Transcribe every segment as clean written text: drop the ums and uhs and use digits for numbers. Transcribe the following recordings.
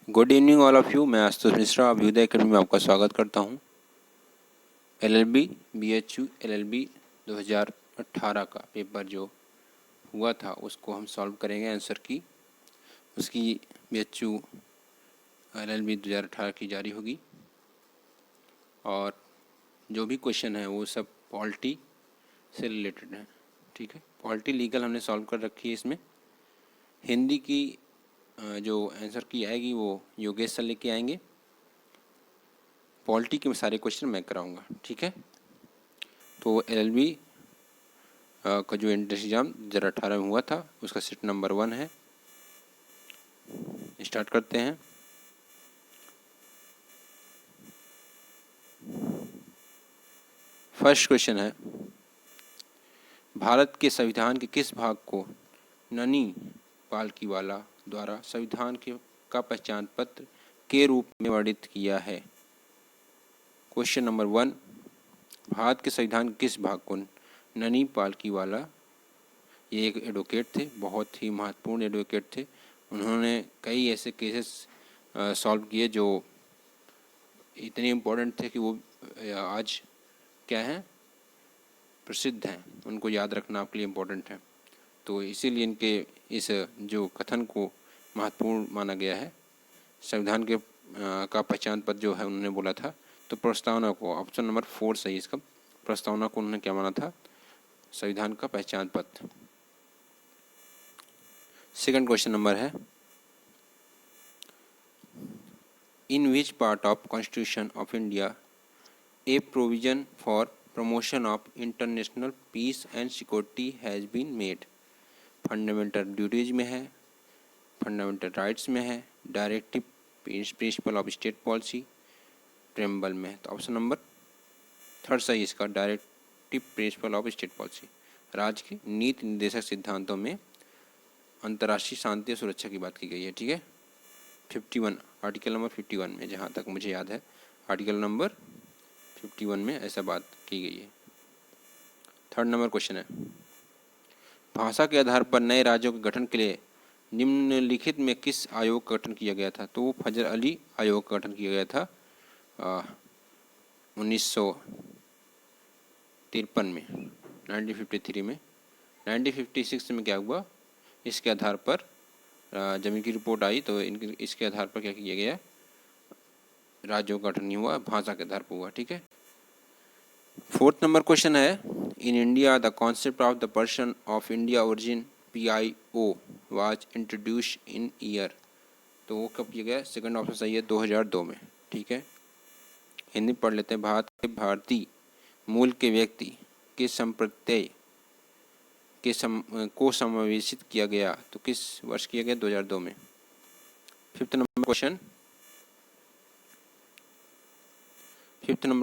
Good evening all of you. मैं Ashutosh Mishra Abhyuday academy में आपका स्वागत करता हूं। एलएलबी बीएचयू एलएलबी 2018 का पेपर जो हुआ था उसको हम सॉल्व करेंगे आंसर की। उसकी बीएचयू एलएलबी 2018 की जारी होगी और जो भी क्वेश्चन है वो सब पॉलिटी से रिलेटेड है। ठीक है, पॉलिटी लीगल हमने सॉल्व कर रखी है। इसमें हिंदी की जो आंसर की आएगी वो योगेश सर लेके आएंगे। पॉलिटी के सारे क्वेश्चन मैं कराऊंगा। ठीक है, तो एलएलबी का जो एंट्रेंस एग्ज़ाम 2018 में हुआ था उसका सेट नंबर 1 है। स्टार्ट करते हैं। फर्स्ट क्वेश्चन है, भारत के संविधान के किस भाग को ननी पालकीवाला द्वारा संविधान का पहचान पत्र के रूप में वर्णित किया है? क्वेश्चन नंबर 1, भारत के संविधान के किस भाग को ननी पालकीवाला, ये एक एडवोकेट थे, बहुत ही महत्वपूर्ण एडवोकेट थे। उन्होंने कई ऐसे केसेस सॉल्व किए जो इतने इम्पोर्टेंट थे कि वो आज क्या हैं, प्रसिद्ध हैं। उनको याद रखना आपके लिए इम्पोर्टेंट है, तो इसीलिए इनके इस जो कथन को महत्वपूर्ण माना गया है। संविधान के का पहचान पत्र जो है उन्होंने बोला था, तो प्रस्तावना को, ऑप्शन नंबर 4 सही इसका। प्रस्तावना को उन्होंने क्या माना था? संविधान का पहचान पत्र। सेकंड क्वेश्चन नंबर है, in which part of constitution of India a provision for promotion of international peace and security has been made? Fundamental duties में है, फंडामेंटल राइट्स में है, directive principle of state policy, preamble में है। तो option number 3 सही इसका, directive principle of state policy. राज्य के नीति निर्देशक सिद्धांतों में अंतर्राष्ट्रीय शांति और सुरक्षा की बात की गई है। ठीक है, 51 आर्टिकल नंबर 51 में, जहाँ तक मुझे याद है आर्टिकल नंबर 51 में ऐसा बात की गई है। थर्ड नंबर क्वेश्चन है, भाषा के आधार पर नए राज्यों के गठन के लिए निम्नलिखित में किस आयोग का गठन किया गया था? तो वो फजल अली आयोग का गठन किया गया था 1953 में, 1953 में। 1956 में क्या हुआ, इसके आधार पर जब इनकी रिपोर्ट आई तो इसके आधार पर क्या किया गया, राज्यों का गठन नहीं हुआ, भाषा के आधार पर हुआ। ठीक है। फोर्थ नंबर क्वेश्चन है, in India the concept of the person of India origin PIO was introduce in year? तो वो कब किया गया? सेकंड ऑप्शन सही है, 2002 में। ठीक है, हिंदी पढ़ लेते हैं। भारत के भारतीय मूल के व्यक्ति के संप्रत्यय को समावेशित किया गया, तो किस वर्ष किया गया? 2002 में। फिफ्थ नंबर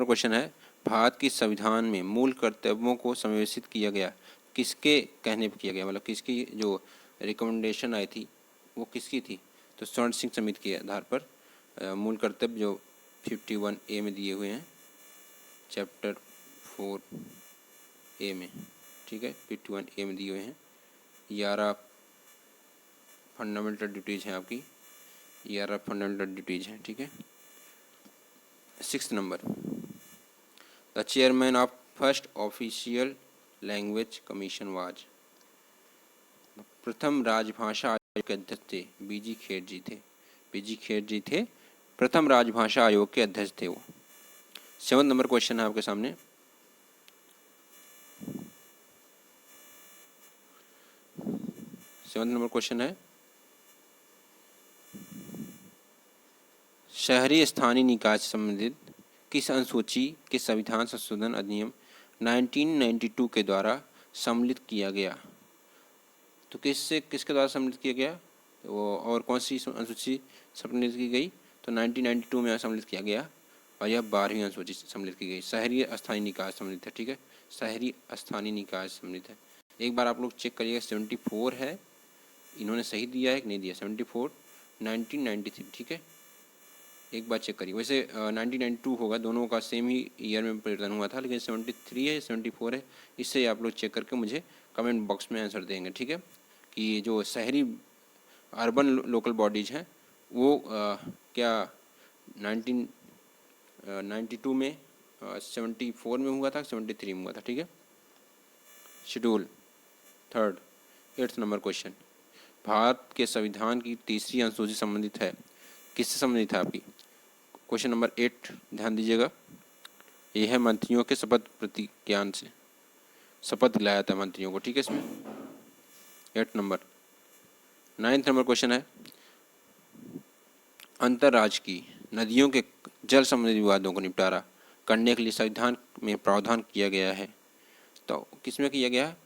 क्वेश्चन है, भारत की संविधान में मूल कर्तव्यों को समावेशित किया गया, किसके कहने पर किया गया? मतलब किसकी जो रिकमेंडेशन आई थी वो किसकी थी? तो स्वर्ण सिंह समिति के आधार पर मूल कर्तव्य जो 51A में दिए हुए हैं, चैप्टर 4A में। ठीक है, 51A में दिए हुए हैं। 11 फंडामेंटल ड्यूटीज़ हैं आपकी, 11 फंडामेंटल ड्यूटीज़ हैं। ठीक है। 6th number, the chairman of first official language commission was? प्रथम राजभाषा आयोग के अध्यक्ष थे बीजी खेर जी थे। बीजी खेर जी थे प्रथम राजभाषा आयोग के अध्यक्ष थे वो। 7th नंबर क्वेश्चन है आपके सामने, शहरी स्थानीय निकाय से संबंधित किस अनुसूची के संविधान संशोधन अधिनियम 1992 के द्वारा सम्मिलित किया गया? तो किसके द्वारा सम्मिलित किया गया? वो और कौन सी अनुसूची सम्मिलित की गई? तो 1992 में सम्मिलित किया गया और यह 12वीं अनुसूची सम्मिलित की गई। शहरी स्थानीय निकाय सम्मिलित है। ठीक है, शहरी स्थानीय निकाय सम्मिलित है। एक बार आप लोग चेक करिएगा, 74 है, इन्होंने सही दिया है कि नहीं दिया? 74 1993। ठीक है, एक बार चेक करिए। वैसे 1992 होगा, दोनों का सेम ही ईयर में परिवर्तन हुआ था, लेकिन 73 है 74 है, इससे आप लोग चेक करके मुझे कमेंट बॉक्स में आंसर देंगे। ठीक है, कि जो शहरी अर्बन लोकल बॉडीज़ हैं वो क्या 1992 में 74 में हुआ था, 73 में हुआ था, ठीक है। Schedule third, 8th number question, Bharat के संविधान की तीसरी अनुसूची संबंधित है, किससे संबंधित है आपकी? क्वेश्चन नंबर 8 ध्यान दीजिएगा, यह है मंत्रियों के शपथ प्रतिज्ञान से, शपथ दिलाया था मंत्रियों को, ठीक है। इसमें 8 नंबर। 9th नंबर क्वेश्चन है, अंतर्राज्य की नदियों के जल संबंधी विवादों को निपटारा करने के लिए संविधान में प्रावधान किया गया है, तो किसमें किया गया है?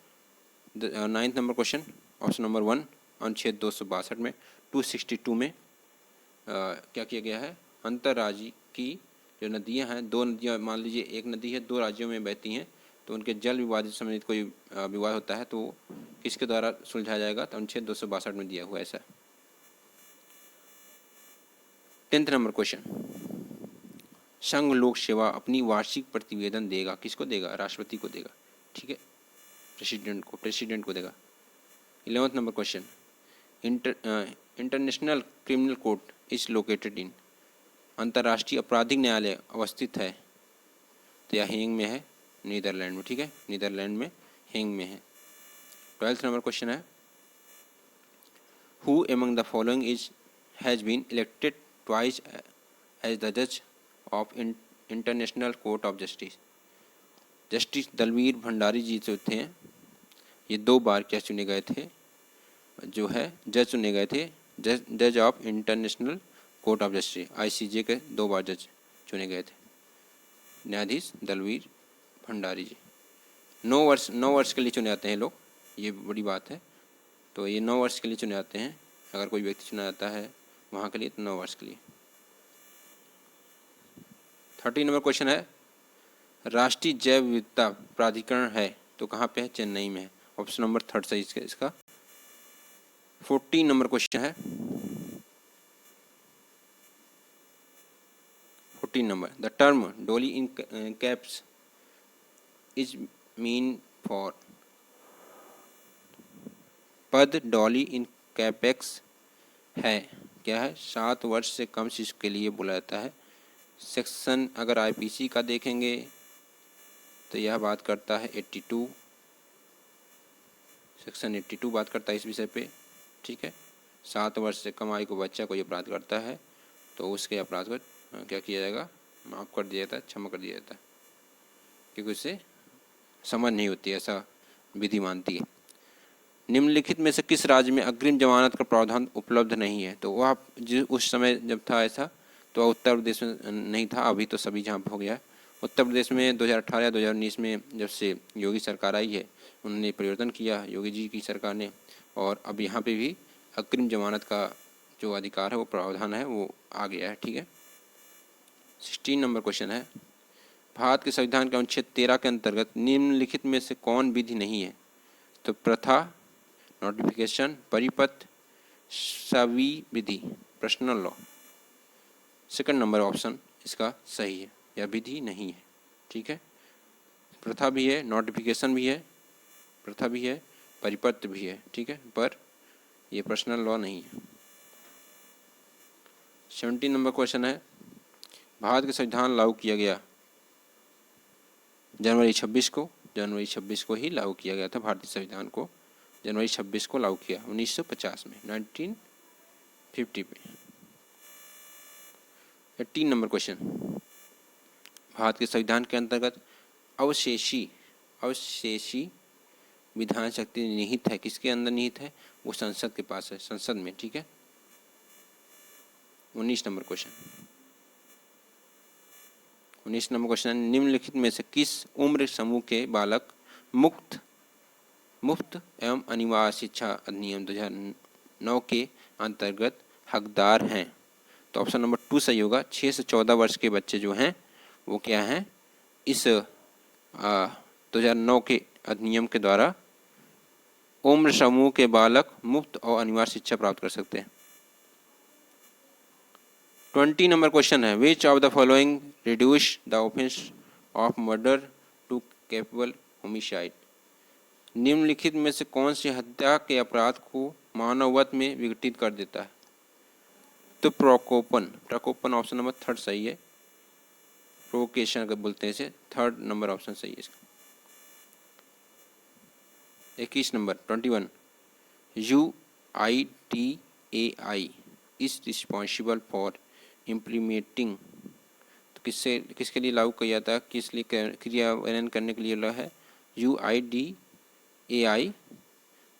9th number question, option number 1, अनुच्छेद 262 में, 262 में क्या किया गया है? अंतर्राज्य की जो नदियां हैं, दो नदियां, मान लीजिए एक नदी है, दो राज्यों में बहती हैं, तो उनके जल विवाद से संबंधित कोई विवाद होता है तो किसके द्वारा सुलझाया जाएगा? तो अनुच्छेद 262 में दिया हुआ ऐसा। 10th नंबर क्वेश्चन, संघ लोक सेवा अपनी वार्षिक प्रतिवेदन देगा, किसको देगा? राष्ट्रपति को देगा, ठीक है, प्रेसिडेंट को देगा। 11th number question, international criminal court is located in, अंतर्राष्ट्रीय आपराधिक न्यायालय अवस्थित है, तो यह हेग में है, नीदरलैंड में, ठीक है, नीदरलैंड में हेग में है। 12th नंबर क्वेश्चन है, who among the following is has been elected twice as the जज of International Court of Justice? Justice Dalveer Bhandari ji जो थे, ये 2 बार क्या चुने गए थे, जो है जज चुने गए थे, जज of International Court of justice, ICJ के 2 बार जज चुने गए थे, न्यायाधीश दलवीर भंडारी जी। 9 वर्ष के लिए चुने जाते हैं लोग, ये बड़ी बात है, तो ये 9 वर्ष के लिए चुने जाते हैं, अगर कोई व्यक्ति चुना जाता है वहाँ के लिए तो 9 वर्ष के लिए। 13 नंबर क्वेश्चन है, राष्ट्रीय जैव विविधता प्राधिकरण है तो कहाँ पे है? चेन्नई में है, ऑप्शन नंबर 3 सही इसका। 14 नंबर क्वेश्चन है, 14 number, the term Dolly in caps is mean for, पद डॉली इन कैपेक्स है, क्या है? 7 वर्ष से कम शिशु के लिए बोला जाता है। सेक्शन अगर IPC का देखेंगे तो यह बात करता है 82, सेक्शन 82 बात करता है इस विषय पे, ठीक है। 7 वर्ष से कम आयु को बच्चा कोई अपराध करता है तो उसके अपराध को क्या किया जाएगा? माफ़ कर दिया जाता है, क्षमा कर दिया जाता है, क्योंकि उससे समझ नहीं होती, ऐसा विधि मानती है। निम्नलिखित में से किस राज्य में अग्रिम जमानत का प्रावधान उपलब्ध नहीं है? तो वह उस समय जब था ऐसा तो उत्तर प्रदेश में नहीं था, अभी तो सभी जहाँ हो गया है। उत्तर प्रदेश में 2018 या 2019 में जब से योगी सरकार आई है उन्होंने परिवर्तन किया, योगी जी की सरकार ने, और अब यहाँ पे भी अग्रिम जमानत का जो अधिकार है वो प्रावधान है वो आ गया है, ठीक है। 16 नंबर क्वेश्चन है, भारत के संविधान के अनुच्छेद 13 के अंतर्गत निम्नलिखित में से कौन विधि नहीं है? तो प्रथा, नोटिफिकेशन, परिपत्र, सवि विधि, personal law. Second number option इसका सही है, यह विधि नहीं है, ठीक है। प्रथा भी है, नोटिफिकेशन भी है, प्रथा भी है, परिपत्र भी है, ठीक है, पर यह पर्सनल लॉ नहीं है। 17 नंबर क्वेश्चन है, भारत का संविधान लागू किया गया जनवरी 26 को ही लागू किया गया था। भारतीय संविधान को जनवरी 26 को लागू किया 1950 में, 1950 में। 18 नंबर क्वेश्चन, भारत के संविधान के अंतर्गत अवशेषी विधान शक्ति निहित है, किसके अंदर निहित है? वो संसद के पास है, संसद में, ठीक है। 19 नंबर क्वेश्चन, 19 नंबर क्वेश्चन, निम्नलिखित में से किस उम्र समूह के बालक मुफ्त एवं अनिवार्य शिक्षा अधिनियम 2009 के अंतर्गत हकदार हैं? तो ऑप्शन नंबर 2 सही होगा। 6 से 14 वर्ष के बच्चे जो हैं वो क्या हैं? इस 2009 के अधिनियम के द्वारा उम्र समूह के बालक मुफ्त और अनिवार्य शिक्षा प्राप्त कर सकते हैं। 20 नंबर क्वेश्चन है, which of the following reduce the offence of murder to capable homicide? निम्नलिखित में से कौन सी हत्या के अपराध को मानववध में विघटित कर देता है? तो प्रकोपन ऑप्शन नंबर थर्ड सही है। प्रोवोकेशन अगर बोलते हैं इसे, थर्ड नंबर ऑप्शन सही है इसका। 21 number 21, UIDAI is responsible for implementing, तो किसके लिए लागू किया जाता है, किस लिए क्रियान्वयन करने के लिए लगा है। UIDAI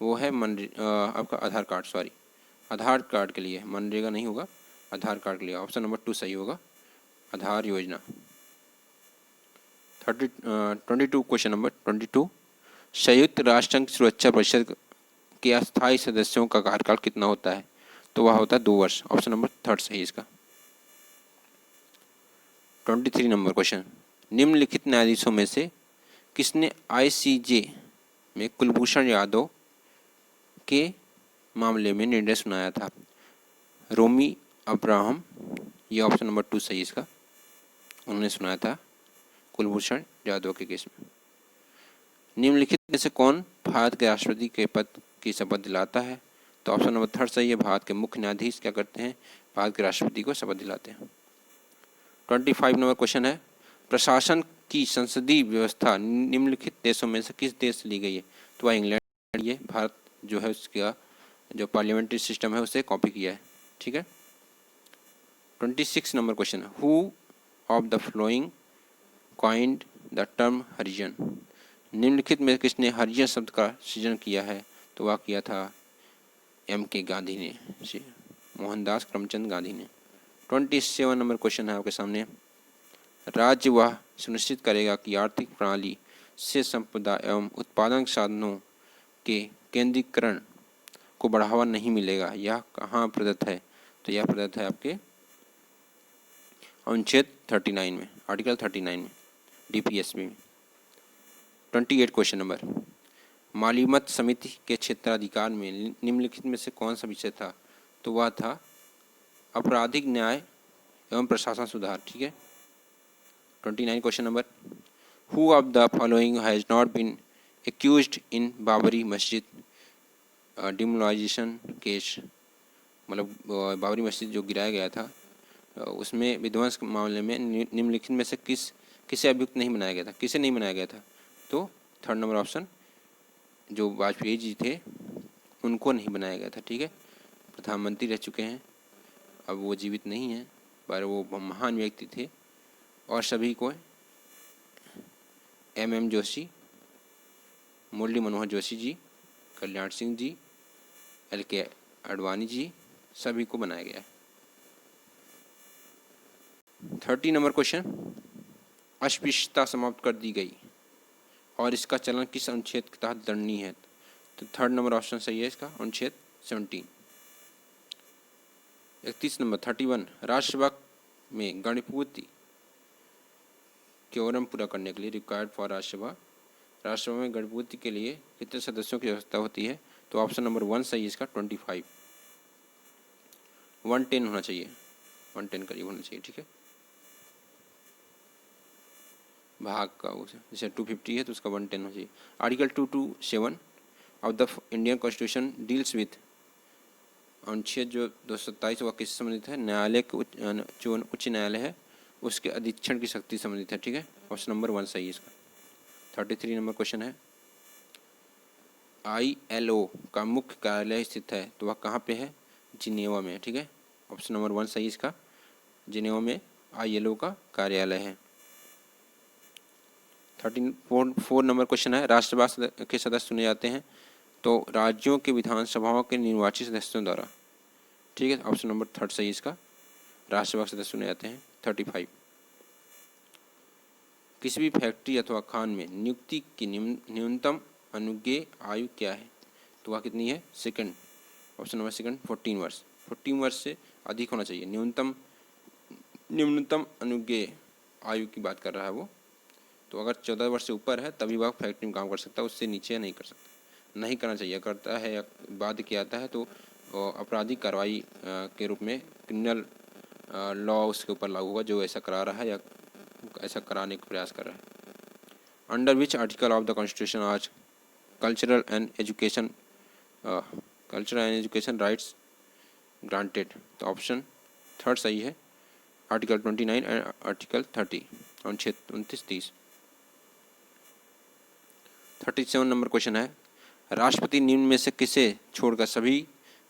वो है आपका आधार कार्ड, सॉरी आधार कार्ड के लिए, मनरेगा नहीं होगा, आधार कार्ड के लिए। ऑप्शन नंबर 2 सही होगा, आधार योजना। 22 क्वेश्चन नंबर 22, संयुक्त राष्ट्र संघ सुरक्षा परिषद के अस्थायी सदस्यों का कार्यकाल कितना होता है, तो वह होता है 2 वर्ष। ऑप्शन नंबर थर्ड सही इसका। 23 नंबर क्वेश्चन, निम्नलिखित न्यायाधीशों में से किसने ICJ में कुलभूषण यादव के मामले में निर्णय सुनाया था। रोमी अब्राहम, ये ऑप्शन नंबर 2 सही इसका, उन्होंने सुनाया था कुलभूषण जाधव के केस में। निम्नलिखित में से कौन भारत के राष्ट्रपति के पद की शपथ दिलाता है, तो ऑप्शन नंबर थर्ड सही है, भारत के मुख्य न्यायाधीश क्या करते हैं, भारत के राष्ट्रपति को शपथ दिलाते हैं। 25 नंबर क्वेश्चन है, प्रशासन की संसदीय व्यवस्था निम्नलिखित देशों में से किस देश से ली गई है, तो वह इंग्लैंड, ये भारत जो है उसका जो पार्लियामेंट्री सिस्टम है उसे कॉपी किया है, ठीक है। 26 नंबर क्वेश्चन है, who of the following coined the term Harijan, निम्नलिखित में किसने हरिजन शब्द का सृजन किया है, तो वह किया था MK गांधी ने, मोहनदास करमचंद गांधी ने। 27 नंबर क्वेश्चन है आपके सामने, राज्य वह सुनिश्चित करेगा कि आर्थिक प्रणाली से संपदा एवं उत्पादन साधनों के केंद्रीकरण को बढ़ावा नहीं मिलेगा, यह कहाँ प्रदत्त है, तो यह प्रदत्त है आपके अनुच्छेद 39 में, आर्टिकल 39 में, DPSP में। 28 क्वेश्चन नंबर, मालिमत समिति के क्षेत्राधिकार में निम्नलिखित में से कौन सा विषय था, तो वह था आपराधिक न्याय एवं प्रशासन सुधार, ठीक है। 29 question number, who of the following has not been accused in Babri Masjid demolisation case, मतलब बाबरी मस्जिद जो गिराया गया था उसमें विध्वंस के मामले में निम्नलिखित में से किसे अभियुक्त नहीं बनाया गया था, किसे नहीं बनाया गया था, तो थर्ड नंबर ऑप्शन, जो वाजपेयी जी थे उनको नहीं बनाया गया था, ठीक है। प्रधानमंत्री रह चुके हैं, अब वो जीवित नहीं हैं, पर वो महान व्यक्ति थे। और सभी को MM जोशी, मुरली मनोहर जोशी जी, कल्याण सिंह जी, LK आडवाणी जी, सभी को बनाया गया है। 30 नंबर क्वेश्चन, अस्पृश्यता समाप्त कर दी गई और इसका चलन किस अनुच्छेद के तहत दंडनीय है, तो थर्ड नंबर ऑप्शन सही है इसका, अनुच्छेद 17। 31 नंबर 31, राज्यसभा में गणपूर्ति क्योरम पूरा करने के लिए रिक्वायर्ड फॉर राज्यसभा में गणपूर्ति के लिए कितने सदस्यों की आवश्यकता होती है, तो ऑप्शन नंबर 1 सही है इसका, 25। 110 होना चाहिए, 110 करीब होना चाहिए, ठीक है। भाग का उसे जैसे 250 है तो उसका 110 होना चाहिए। Article 227 of the Indian constitution deals with, अनुच्छेद जो 227 वह किससे संबंधित है, न्यायालय के जो उच्च न्यायालय है उसके अधीक्षण की शक्ति संबंधित है, ठीक है। ऑप्शन नंबर 1 सही है इसका। 33 नंबर क्वेश्चन है, ILO का मुख्य कार्यालय स्थित है, तो वह कहाँ पे है, जिनेवा में, ठीक है। ऑप्शन नंबर 1 सही इसका, जिनेवा में ILO का कार्यालय है। 34 नंबर क्वेश्चन है, राज्यसभा के सदस्य चुने जाते हैं तो राज्यों के विधानसभाओं के निर्वाचित सदस्यों द्वारा, ठीक है। ऑप्शन नंबर थर्ड सही इसका, राज्यसभा के सदस्य चुने जाते हैं। 35, किसी भी फैक्ट्री अथवा खान में नियुक्ति की न्यूनतम अनुज्ञेय आयु क्या है, तो वह कितनी है, सेकंड, ऑप्शन नंबर सेकंड 14 वर्ष। 14 वर्ष से अधिक होना चाहिए, न्यूनतम अनुज्ञेय आयु की बात कर रहा है वो, तो अगर 14 वर्ष से ऊपर है तभी वह फैक्ट्री में काम कर सकता है, उससे नीचे नहीं कर सकता, नहीं करना चाहिए। करता है या बाध्य किया जाता है तो आपराधिक कार्रवाई के रूप में क्रिमिनल लॉ उसके ऊपर लागू होगा, जो ऐसा करा रहा है या ऐसा कराने का प्रयास कर रहा है। Under which article of the constitution आज cultural and education rights granted, तो ऑप्शन थर्ड सही है, आर्टिकल 29 एंड आर्टिकल 30 और 29, 30। 37 नंबर क्वेश्चन है, राष्ट्रपति निम्न में से किसे छोड़कर सभी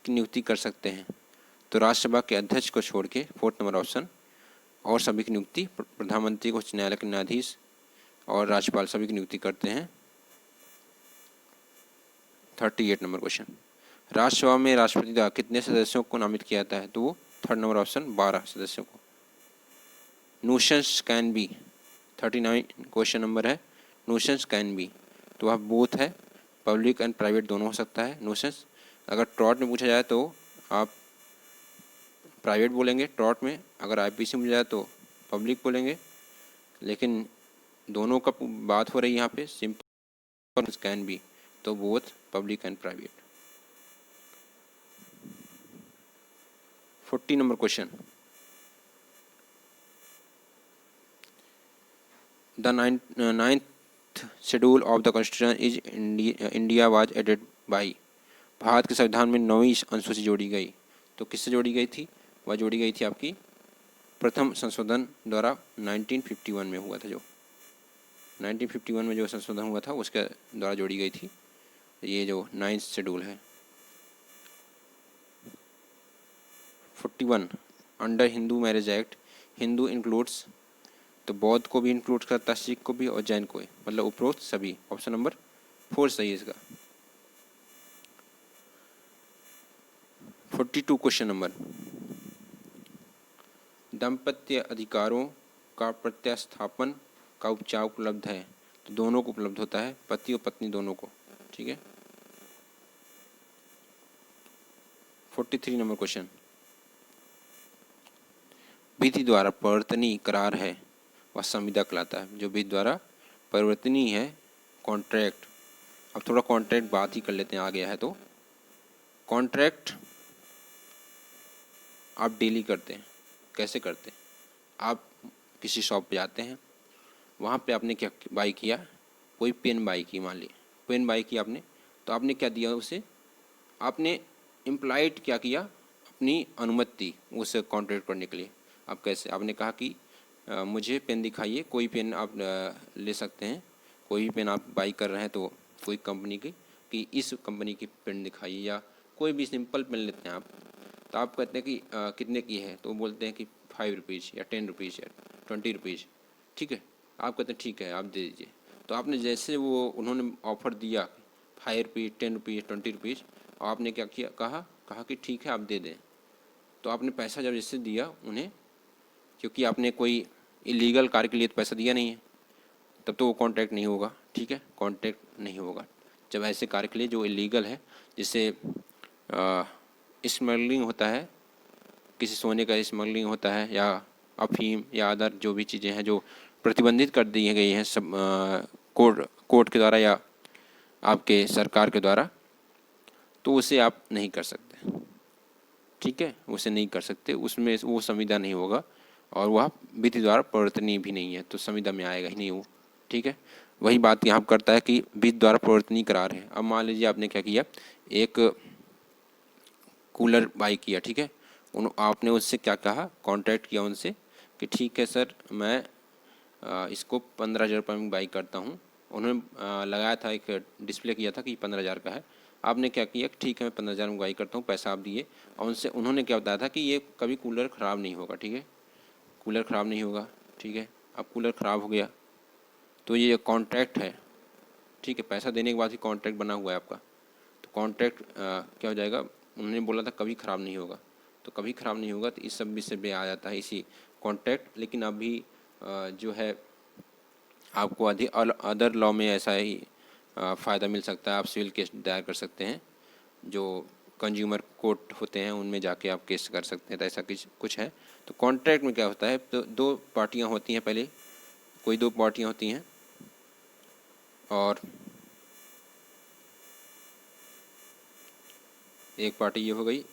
की नियुक्ति कर सकते हैं? तो राज्यसभा के अध्यक्ष को छोड़ के, फोर्थ नंबर ऑप्शन, और सभी की नियुक्ति प्रधानमंत्री को, उच्च न्यायालय के न्यायाधीश और राज्यपाल सभी की नियुक्ति करते हैं। 38 नंबर क्वेश्चन, राज्यसभा में राष्ट्रपति द्वारा कितने सदस्यों को नामित किया जाता है? तो वो थर्ड नंबर ऑप्शन 12 सदस्यों को। Notions can be, 39 question number है, नोशंस कैन बी, तो वह बोथ है, पब्लिक एंड प्राइवेट दोनों हो सकता है नोशंस। अगर ट्रॉट में पूछा जाए तो आप प्राइवेट बोलेंगे ट्रॉट में, अगर आईपीसी में जाए तो पब्लिक बोलेंगे, लेकिन दोनों का बात हो रही है यहाँ पे, सिंपल कैन बी, तो both public and private. 40 number question, the ninth schedule of the constitution is India was added by, Bharat के संविधान में 9वीं अनुसूची जोड़ी गई, तो किससे जोड़ी गई थी? वह जोड़ी गई थी आपकी प्रथम संशोधन द्वारा 1951 में हुआ था, जो 1951 में जो संशोधन हुआ था उसके द्वारा जोड़ी गई थी ये जो 9th शेड्यूल है। 41 under Hindu marriage act, Hindu includes, तो बौद्ध को भी इंक्लूड करता है, सिख को भी और जैन को भी, मतलब उपरोक्त सभी। ऑप्शन नंबर 4 सही है इसका। 42 क्वेश्चन नंबर, दाम्पत्य अधिकारों का प्रत्यास्थापन का उपचार उपलब्ध है? तो दोनों को उपलब्ध होता है, पति और पत्नी दोनों को, ठीक है। 43 नंबर क्वेश्चन, विधि द्वारा परिवर्तनीय करार है वह संविदा कहलाता है। जो विधि द्वारा परिवर्तनीय है, कॉन्ट्रैक्ट, अब थोड़ा कॉन्ट्रैक्ट बात ही कर लेते हैं, आ गया है तो। कॉन्ट्रैक्ट आप डेली करते हैं, कैसे करते हैं? आप किसी शॉप पे जाते हैं, वहाँ पे आपने क्या बाई किया, कोई पेन बाई की, मान ली पेन बाई की आपने, तो आपने क्या दिया उसे, आपने इम्प्लाइड क्या किया, अपनी अनुमति उसे कॉन्ट्रैक्ट करने के लिए। आप कैसे, आपने कहा कि मुझे पेन दिखाइए, कोई पेन आप ले सकते हैं, कोई भी पेन आप बाई कर रहे हैं तो कोई कंपनी की, कि इस कंपनी की पेन दिखाइए, या कोई भी सिंपल पेन लेते हैं आप, तो आप कहते हैं कि कितने की है, तो बोलते हैं कि 5 रुपीज़ या 10 रुपीज़ या 20 रुपीज़, ठीक है। आप कहते हैं ठीक है आप दे दीजिए, तो आपने जैसे वो उन्होंने ऑफ़र दिया 5 रुपीज़, 10 रुपीज़, 20 रुपीज़, और आपने क्या किया, कहा कि ठीक है आप दे दें, तो आपने पैसा जब जैसे दिया उन्हें, क्योंकि आपने कोई इलीगल कार्य के लिए तो पैसा दिया नहीं है, तब तो वो कॉन्ट्रैक्ट नहीं होगा, ठीक है, कॉन्ट्रैक्ट नहीं होगा। जब ऐसे कार्य के लिए जो इलीगल है, जिससे स्मगलिंग होता है, किसी सोने का स्मगलिंग होता है, या अफीम या अदर जो भी चीज़ें हैं जो प्रतिबंधित कर दी गई हैं सब कोर्ट के द्वारा या आपके सरकार के द्वारा, तो उसे आप नहीं कर सकते, ठीक है, उसे नहीं कर सकते, उसमें वो संविदा नहीं होगा, और वह विधि द्वारा परिवर्तनीय भी नहीं है, तो संविदा में आएगा ही नहीं वो, ठीक है। वही बात यहाँ करता है कि विधि द्वारा परिवर्तनीय करार है। अब मान लीजिए आपने क्या किया, एक कूलर बाई किया, ठीक है, आपने उससे क्या कहा, कॉन्ट्रैक्ट किया उनसे कि ठीक है सर, मैं इसको 15,000 रुपये में बाई करता हूँ। उन्होंने लगाया था, एक डिस्प्ले किया था कि 15,000 का है, आपने क्या किया, ठीक है मैं 15,000 में बाई करता हूँ, पैसा आप दिए, और उनसे उन्होंने क्या बताया था कि ये कभी कूलर ख़राब नहीं होगा, ठीक है, कूलर ख़राब नहीं होगा, ठीक है। अब कूलर ख़राब हो गया तो ये कॉन्ट्रैक्ट है, ठीक है, पैसा देने के बाद ही कॉन्ट्रैक्ट बना हुआ है आपका, तो कॉन्ट्रैक्ट क्या हो जाएगा, उन्होंने बोला था कभी ख़राब नहीं होगा, तो कभी ख़राब नहीं होगा, तो इस सब विषय में आ जाता है इसी कॉन्ट्रैक्ट। लेकिन अभी जो है आपको अदर लॉ में ऐसा ही फ़ायदा मिल सकता है, आप सिविल केस दायर कर सकते हैं, जो कंज्यूमर कोर्ट होते हैं उनमें जाके आप केस कर सकते हैं, तो ऐसा कुछ है। तो कॉन्ट्रैक्ट में क्या होता है, तो 2 पार्टियां होती हैं, पहले कोई 2 पार्टियां होती हैं, और एक पार्टी ये हो गई,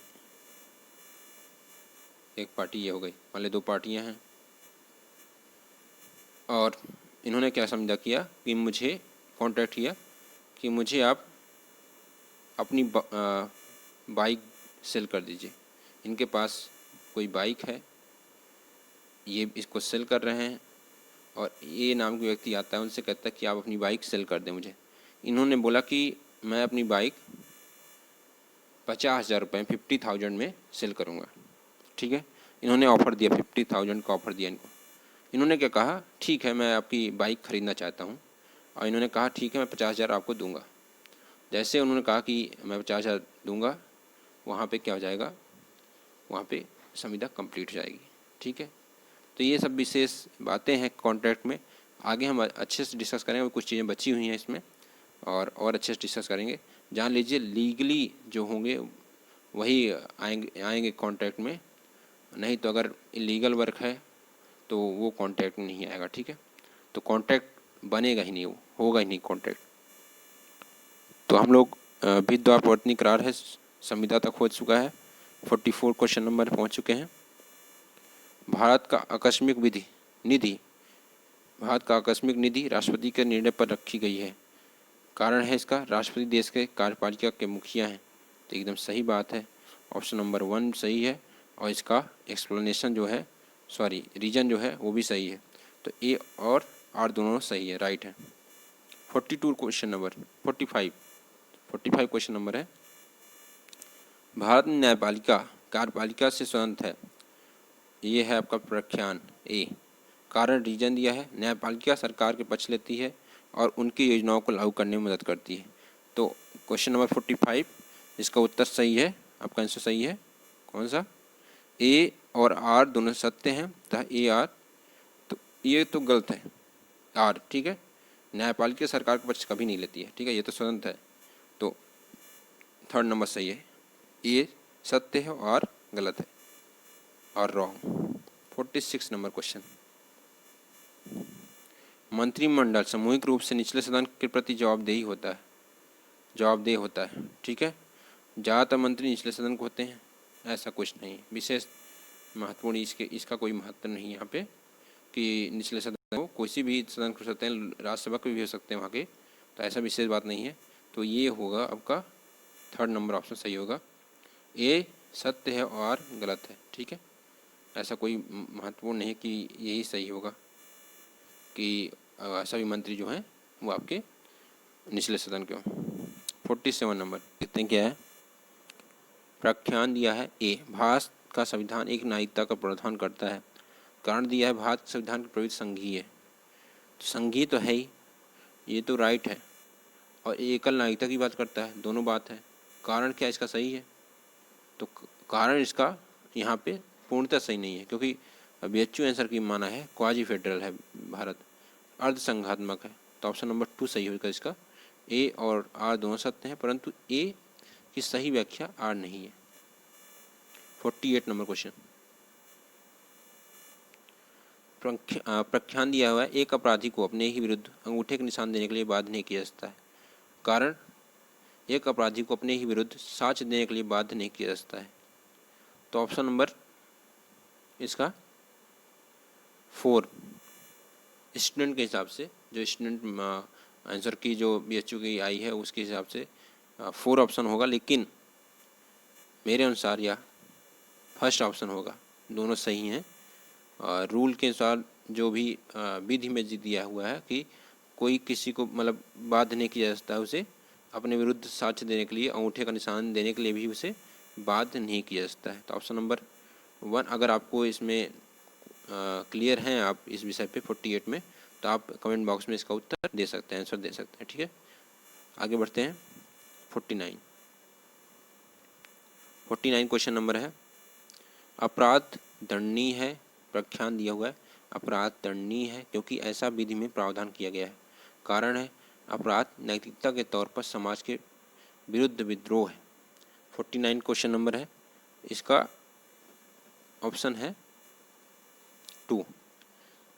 एक पार्टी ये हो गई, मान ली 2 पार्टियां हैं, और इन्होंने क्या समझा किया कि मुझे कॉन्ट्रैक्ट किया कि मुझे आप अपनी बाइक सेल कर दीजिए। इनके पास कोई बाइक है ये इसको सेल कर रहे हैं और ए नाम के व्यक्ति आता है, उनसे कहता है कि आप अपनी बाइक सेल कर दें मुझे। इन्होंने बोला कि मैं अपनी बाइक 50,000 रुपये 50,000 में सेल करूँगा। ठीक है, इन्होंने ऑफ़र दिया, 50,000 का ऑफ़र दिया इनको। इन्होंने क्या कहा, ठीक है मैं आपकी बाइक ख़रीदना चाहता हूँ, और इन्होंने कहा ठीक है मैं 50,000 आपको दूंगा। जैसे उन्होंने कहा कि मैं 50,000 दूंगा, वहाँ पे क्या हो जाएगा, वहाँ पे संविदा कंप्लीट हो जाएगी। ठीक है, तो ये सब विशेष बातें हैं कॉन्ट्रैक्ट में। आगे हम अच्छे से डिस्कस करेंगे, कुछ चीज़ें बची हुई हैं इसमें और अच्छे से डिस्कस करेंगे। जान लीजिए लीगली जो होंगे वही आएंगे कॉन्ट्रैक्ट में, नहीं तो अगर इलीगल वर्क है तो वो कॉन्ट्रैक्ट में नहीं आएगा। ठीक है, तो कॉन्ट्रैक्ट बनेगा ही नहीं, वो होगा ही नहीं कॉन्ट्रैक्ट। तो हम लोग विधि द्वारा प्रवर्तनीय करार है संविदा तक हो चुका है, 44 क्वेश्चन नंबर पहुँच चुके हैं। भारत का आकस्मिक निधि भारत का आकस्मिक निधि राष्ट्रपति के निर्णय पर रखी गई है। कारण है इसका, राष्ट्रपति देश के कार्यपालिका के मुखिया हैं। तो एकदम सही बात है, ऑप्शन नंबर 1 सही है, और इसका एक्सप्लेनेशन जो है, सॉरी रीजन जो है वो भी सही है। तो ए और आर दोनों सही है, राइट है। 42 क्वेश्चन नंबर 45 क्वेश्चन नंबर है, भारत में न्यायपालिका कार्यपालिका से स्वतंत्र है। ये है आपका प्रख्यान ए। कारण रीजन दिया है, न्यायपालिका सरकार के पक्ष लेती है और उनकी योजनाओं को लागू करने में मदद करती है। तो क्वेश्चन नंबर 45 इसका उत्तर सही है, आपका आंसर सही है। कौन सा, ए और आर दोनों सत्य हैं, तथा ए आर, तो ये तो गलत है आर। ठीक है, न्यायपालिका सरकार के पक्ष कभी नहीं लेती है। ठीक है, ये तो स्वतंत्र है। तो 3rd नंबर सही है, ए सत्य है और गलत है और रॉन्ग। 46 नंबर क्वेश्चन, मंत्रिमंडल सामूहिक रूप से निचले सदन के प्रति जवाबदेह होता है। ठीक है, ज़्यादातर मंत्री निचले सदन को होते हैं, ऐसा कुछ नहीं विशेष महत्वपूर्ण, इसका कोई महत्व नहीं यहाँ पे कि निचले सदन को किसी भी सदन को सकते हैं, राज्यसभा के भी हो सकते हैं वहाँ के, तो ऐसा विशेष बात नहीं है। तो ये होगा आपका 3rd नंबर ऑप्शन सही होगा, ए सत्य है और गलत है। ठीक है, ऐसा कोई महत्वपूर्ण नहीं कि यही सही होगा कि सभी मंत्री जो हैं वो आपके निचले सदन के हों। 47 नंबर देखते हैं क्या है, प्रख्यान दिया है ए, भारत का संविधान एक नागरिकता का प्रावधान करता है। कारण दिया है भारत के संविधान की प्रवृत्ति संघीय है। तो संघीय तो है ही, ये तो राइट है, और एकल नागरिकता की बात करता है, दोनों बात है। कारण क्या इसका सही है, तो कारण इसका यहाँ पे पूर्णतः सही नहीं है, क्योंकि BHU आंसर की माना है क्वाजी फेडरल है भारत, अर्ध संघात्मक है। तो ऑप्शन नंबर 2 सही होगा इसका, ए और आर दोनों सत्य हैं, परंतु ए की सही व्याख्या आर नहीं है। 48 नंबर क्वेश्चन, प्रख्यान दिया हुआ है, एक अपराधी को अपने ही विरुद्ध अंगूठे के निशान देने के लिए बाध्य नहीं किया जा सकता है। कारण, एक अपराधी को अपने ही विरुद्ध साक्ष्य देने के लिए बाध्य नहीं किया जा सकता है। तो ऑप्शन नंबर इसका 4, स्टूडेंट के हिसाब से, जो स्टूडेंट आंसर की जो BHU की आई है उसके हिसाब से 4 ऑप्शन होगा, लेकिन मेरे अनुसार यह फर्स्ट ऑप्शन होगा। दोनों सही हैं। रूल के अनुसार जो भी विधि में दिया हुआ है कि कोई किसी को मतलब बाध्य नहीं किया जा सकता है, उसे अपने विरुद्ध साक्ष्य देने के लिए, अंगूठे का निशान देने के लिए भी उसे बाध्य नहीं किया जा सकता है। तो ऑप्शन नंबर 1, अगर आपको इसमें क्लियर हैं आप इस विषय पे 48 में, तो आप कमेंट बॉक्स में इसका उत्तर दे सकते हैं, आंसर दे सकते हैं। ठीक है, आगे बढ़ते हैं। 49 क्वेश्चन नंबर है, अपराध दंडनीय है। प्रख्यान दिया हुआ है, अपराध दंडनीय है क्योंकि ऐसा विधि में प्रावधान किया गया है। कारण है, अपराध नैतिकता के तौर पर समाज के विरुद्ध विद्रोह है। 49 क्वेश्चन नंबर है, इसका ऑप्शन है 2,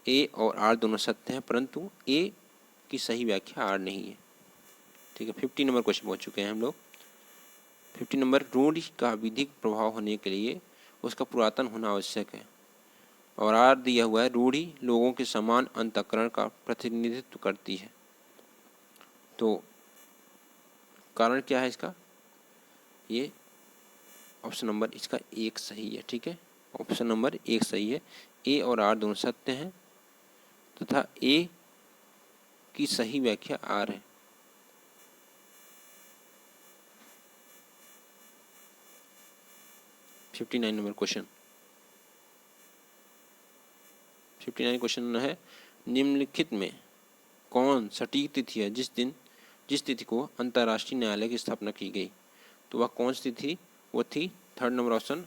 ए और आर दोनों सत्य हैं, परंतु ए की सही व्याख्या आर नहीं है। ठीक है, 50 नंबर क्वेश्चन पहुंच चुके हैं हम लोग। 50 नंबर, रूढ़ि का विधिक प्रभाव होने के लिए उसका पुरातन होना आवश्यक है। और आर दिया हुआ है, रूढ़ि लोगों के समान अंतःकरण का प्रतिनिधित्व करती है। तो कारण क्या है इसका, ये ऑप्शन नंबर इसका 1 सही है। ठीक है, ऑप्शन नंबर 1 सही है। ए और आर दोनों सत्य हैं तथा ए की सही व्याख्या आर है। Fifty nine number question 59 question है, निम्नलिखित में कौन सटीक तिथि है जिस तिथि को अंतर्राष्ट्रीय न्यायालय की स्थापना की गई? तो वह कौन सी तिथि? वो थी थर्ड नंबर ऑप्शन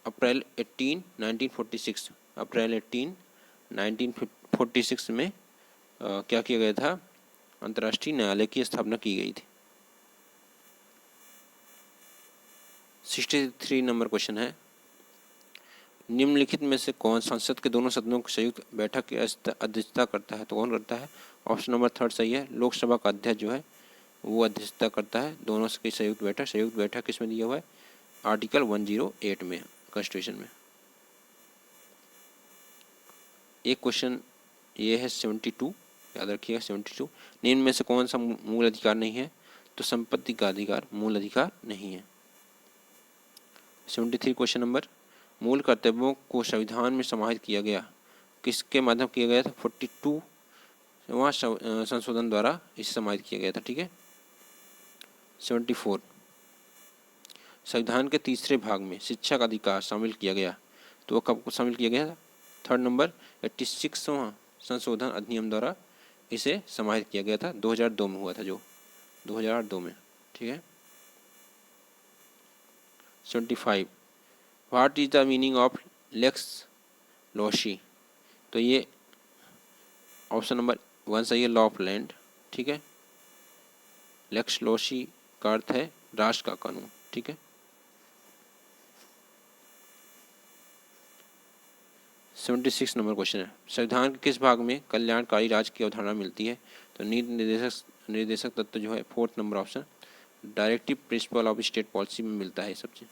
अप्रैल 18 1946। अप्रैल 18 1946 में क्या किया गया था? अंतर्राष्ट्रीय न्यायालय की स्थापना की गई थी। 63 नंबर क्वेश्चन है, निम्नलिखित में से कौन संसद के दोनों सदनों की संयुक्त बैठक की अध्यक्षता करता है? तो कौन करता है? ऑप्शन नंबर थर्ड सही है। लोकसभा का अध्यक्ष जो है वो अध्यक्षता करता है दोनों की संयुक्त बैठक किसमें दिया हुआ है? आर्टिकल 108 में कॉन्स्टिट्यूशन में। एक क्वेश्चन ये है 72, याद रखिएगा 72। निम्न में से कौन सा मूल अधिकार नहीं है? तो संपत्ति का अधिकार मूल अधिकार नहीं है। 73 क्वेश्चन नंबर, मूल कर्तव्यों को संविधान में समाहित किया गया, किसके माध्यम किया गया था? 42वां संशोधन द्वारा इसे समाहित किया गया था। ठीक है। 74, संविधान के तीसरे भाग में शिक्षा का अधिकार शामिल किया गया, तो वो कब शामिल किया गया था? थर्ड नंबर 86वां संशोधन अधिनियम द्वारा इसे समाहित किया गया था। 2002 में हुआ था, जो 2002 में। ठीक है। 75, what is the meaning of lex loci? तो ये ऑप्शन नंबर 1 सही है, लॉ ऑफ लैंड। ठीक है। लेक्स लोशी का अर्थ है राष्ट्र का कानून। ठीक है। 76 नंबर क्वेश्चन है, संविधान के किस भाग में कल्याणकारी राज्य की अवधारणा मिलती है? तो नीति निर्देशक तत्व जो है fourth number option, directive principle of state policy में मिलता है सब चीज।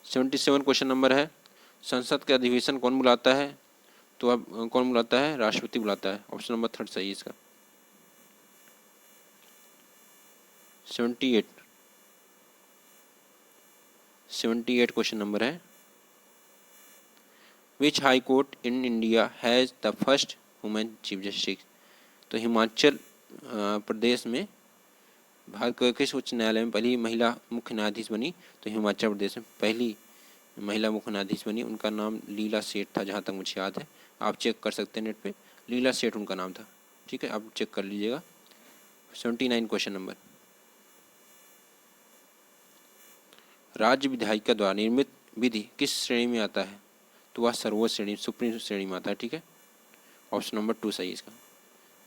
77 क्वेश्चन नंबर है, संसद के अधिवेशन कौन बुलाता है? तो अब कौन बुलाता है? राष्ट्रपति बुलाता है। ऑप्शन नंबर थर्ड सही है इसका। 78 क्वेश्चन नंबर है, which high court in India has the first women chief justice? तो हिमाचल प्रदेश में भारत के किस उच्च न्यायालय में पहली महिला मुख्य न्यायाधीश बनी? तो हिमाचल प्रदेश में पहली महिला मुख्य न्यायाधीश बनी। उनका नाम लीला सेठ था, जहाँ तक मुझे याद है। आप चेक कर सकते हैं नेट पे, लीला सेठ उनका नाम था। ठीक है, आप चेक कर लीजिएगा। 79 क्वेश्चन नंबर, राज्य विधायिका द्वारा निर्मित विधि किस श्रेणी में आता है? तो वह सर्वोच्च श्रेणी, सुप्रीम श्रेणी में आता है। ठीक है। ऑप्शन नंबर 2 सही है इसका।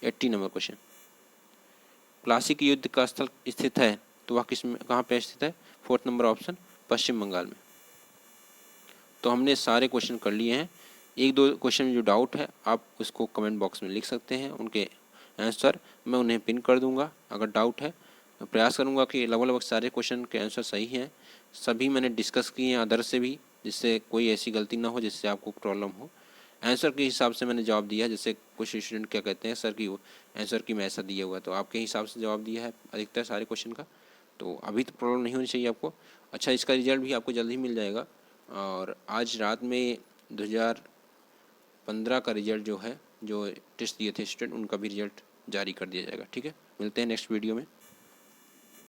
80 नंबर क्वेश्चन, प्लासी के युद्ध का स्थल स्थित है, तो वह किस में, कहाँ पे स्थित है? फोर्थ नंबर ऑप्शन, पश्चिम बंगाल में। तो हमने सारे क्वेश्चन कर लिए हैं। एक दो क्वेश्चन में जो डाउट है आप उसको कमेंट बॉक्स में लिख सकते हैं, उनके आंसर मैं उन्हें पिन कर दूंगा। अगर डाउट है मैं प्रयास करूंगा कि लगभग सारे क्वेश्चन के आंसर सही हैं। सभी मैंने डिस्कस किए हैं अदर से भी, जिससे कोई ऐसी गलती ना हो जिससे आपको प्रॉब्लम हो। आंसर के हिसाब से मैंने जवाब दिया, जैसे कुछ स्टूडेंट क्या कहते हैं सर की आंसर की मैं ऐसा दिया हुआ, तो आपके हिसाब से जवाब दिया है अधिकतर सारे क्वेश्चन का। तो अभी तो प्रॉब्लम नहीं होनी चाहिए आपको। अच्छा, इसका रिजल्ट भी आपको जल्द ही मिल जाएगा, और आज रात में 2015 का रिजल्ट जो है, जो टेस्ट दिए थे स्टूडेंट, उनका भी रिजल्ट जारी कर दिया जाएगा। ठीक है, मिलते हैं नेक्स्ट वीडियो में।